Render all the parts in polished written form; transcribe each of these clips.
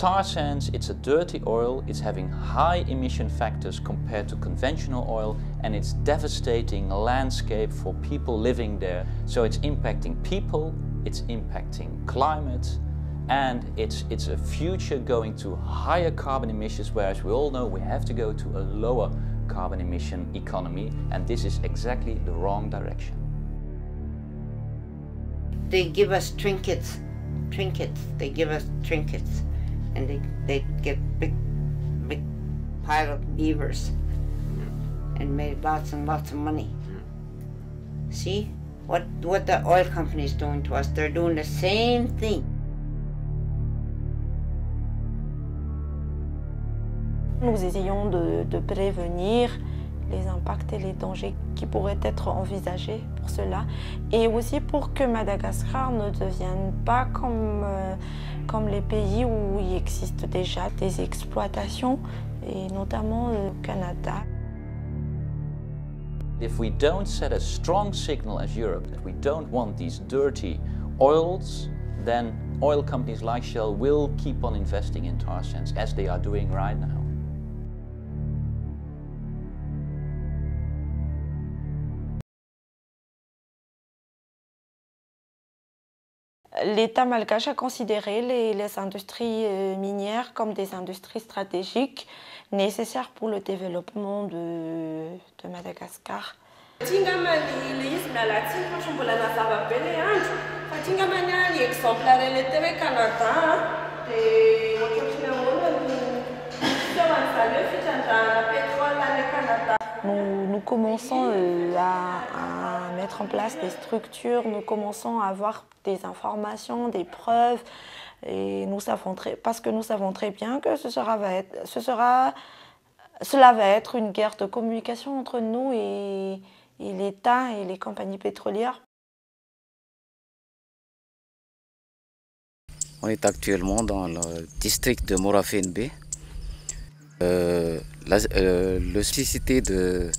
Tar sands, it's a dirty oil, it's having high emission factors compared to conventional oil, and it's devastating landscape for people living there. So it's impacting people, it's impacting climate, and it's a future going to higher carbon emissions, whereas we all know we have to go to a lower carbon emission economy, and this is exactly the wrong direction. They give us trinkets, they give us trinkets. And they get big pile of beavers and made lots and lots of money. See what the oil company is doing to us? They're doing the same thing. Nous essayons de prévenir les impacts et les dangers qui pourraient être envisagés pour cela, et aussi pour que Madagascar ne devienne pas comme les pays où il existe déjà des exploitations, et notamment au Canada. If we don't set a strong signal as Europe that we don't want these dirty oils, then oil companies like Shell will keep on investing in tar sands as they are doing right now. L'État malgache a considéré les industries minières comme des industries stratégiques nécessaires pour le développement de Madagascar. Nous commençons à mettre en place des structures, nous commençons à avoir des informations, des preuves, et parce que nous savons très bien que cela va être une guerre de communication entre nous et l'État et les compagnies pétrolières. On est actuellement dans le district de Morafe-Nbe. La spécificité de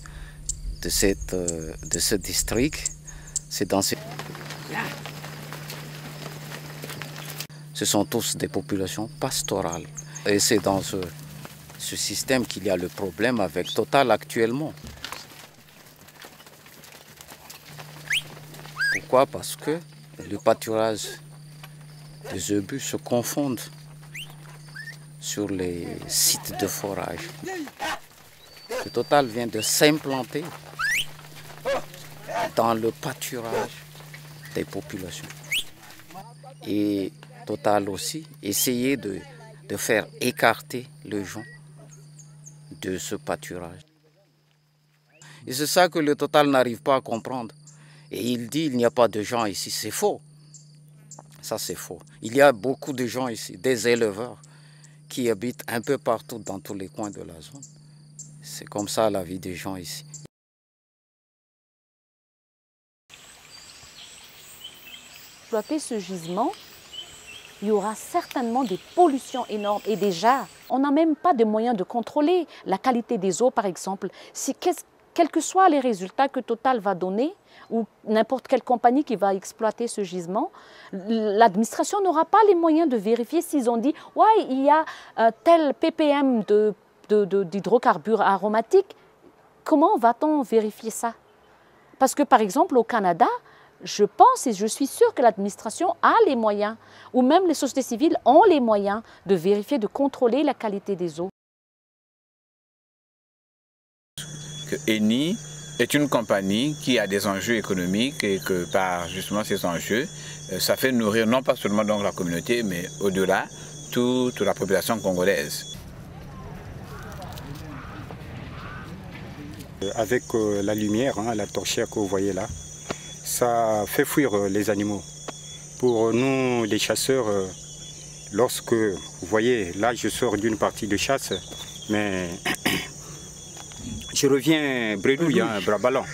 ce district, c'est dans ce sont tous des populations pastorales. Et c'est dans ce système qu'il y a le problème avec Total actuellement. Pourquoi? Parce que le pâturage des obus se confondent sur les sites de forage. Le Total vient de s'implanter dans le pâturage des populations. Et Total aussi essayer de faire écarter les gens de ce pâturage. Et c'est ça que le Total n'arrive pas à comprendre. Et il dit il n'y a pas de gens ici. C'est faux. Ça c'est faux. Il y a beaucoup de gens ici, des éleveurs qui habitent un peu partout dans tous les coins de la zone. C'est comme ça la vie des gens ici. Exploiter ce gisement, il y aura certainement des pollutions énormes. Et déjà, on n'a même pas de moyens de contrôler la qualité des eaux, par exemple. Quels que soient les résultats que Total va donner, ou n'importe quelle compagnie qui va exploiter ce gisement, l'administration n'aura pas les moyens de vérifier s'ils ont dit « ouais, il y a tel ppm d'hydrocarbures aromatiques ». Comment va-t-on vérifier ça? Parce que par exemple au Canada, je pense et je suis sûre que l'administration a les moyens, ou même les sociétés civiles ont les moyens de vérifier, de contrôler la qualité des eaux. Eni est une compagnie qui a des enjeux économiques et que par justement ces enjeux, ça fait nourrir non pas seulement donc la communauté, mais au-delà, toute la population congolaise. Avec la lumière, la torchère que vous voyez là, ça fait fuir les animaux. Pour nous, les chasseurs, lorsque, vous voyez, là je sors d'une partie de chasse, mais je reviens bredouille, bras ballant.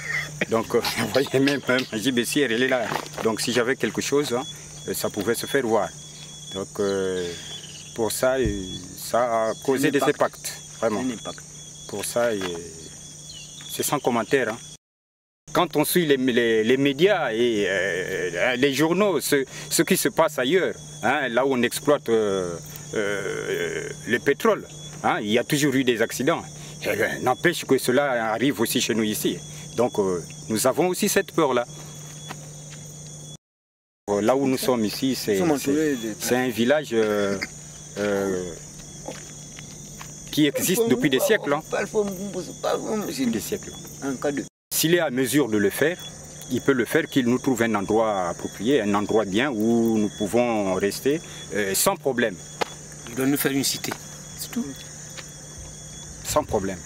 Donc, vous voyez même, ma gibecière, elle est là. Donc, si j'avais quelque chose, ça pouvait se faire voir. Donc, pour ça, ça a causé des impacts, vraiment. Pour ça, c'est sans commentaire. Quand on suit les médias et les journaux, ce qui se passe ailleurs, là où on exploite le pétrole. Hein. Il y a toujours eu des accidents. N'empêche que cela arrive aussi chez nous ici. Donc nous avons aussi cette peur-là. Là où nous sommes ici, c'est un village qui existe depuis des siècles. Des siècles. S'il est à mesure de le faire, il peut le faire, qu'il nous trouve un endroit approprié, un endroit bien où nous pouvons rester sans problème. Il doit nous faire une cité, c'est tout. Sans problème.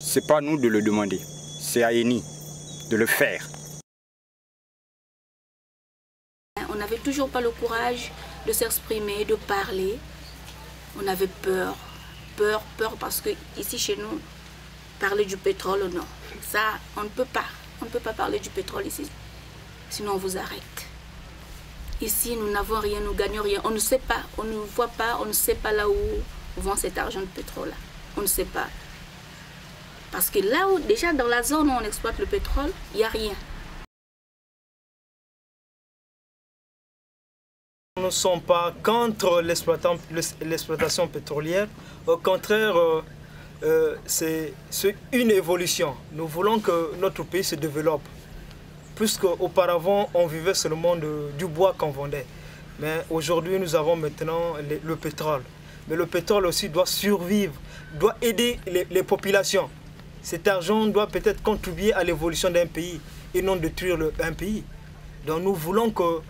C'est pas à nous de le demander, c'est à Eni de le faire. On n'avait toujours pas le courage de s'exprimer, de parler. On avait peur, peur parce que ici chez nous, parler du pétrole, non. Ça, on ne peut pas. On ne peut pas parler du pétrole ici. Sinon, on vous arrête. Ici, nous n'avons rien, nous gagnons rien. On ne sait pas, on ne voit pas, on ne sait pas là où vend cet argent de pétrole-là. On ne sait pas. Parce que là où, déjà dans la zone où on exploite le pétrole, il n'y a rien. Nous ne sommes pas contre l'exploitation pétrolière. Au contraire, c'est une évolution. Nous voulons que notre pays se développe. Puisque auparavant, on vivait seulement du bois qu'on vendait. Mais aujourd'hui, nous avons maintenant le pétrole. Mais le pétrole aussi doit survivre, doit aider les populations. Cet argent doit peut-être contribuer à l'évolution d'un pays et non détruire un pays. Donc nous voulons que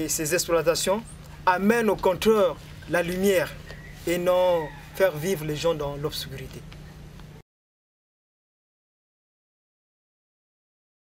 ces exploitations amènent au contraire la lumière et non faire vivre les gens dans l'obscurité.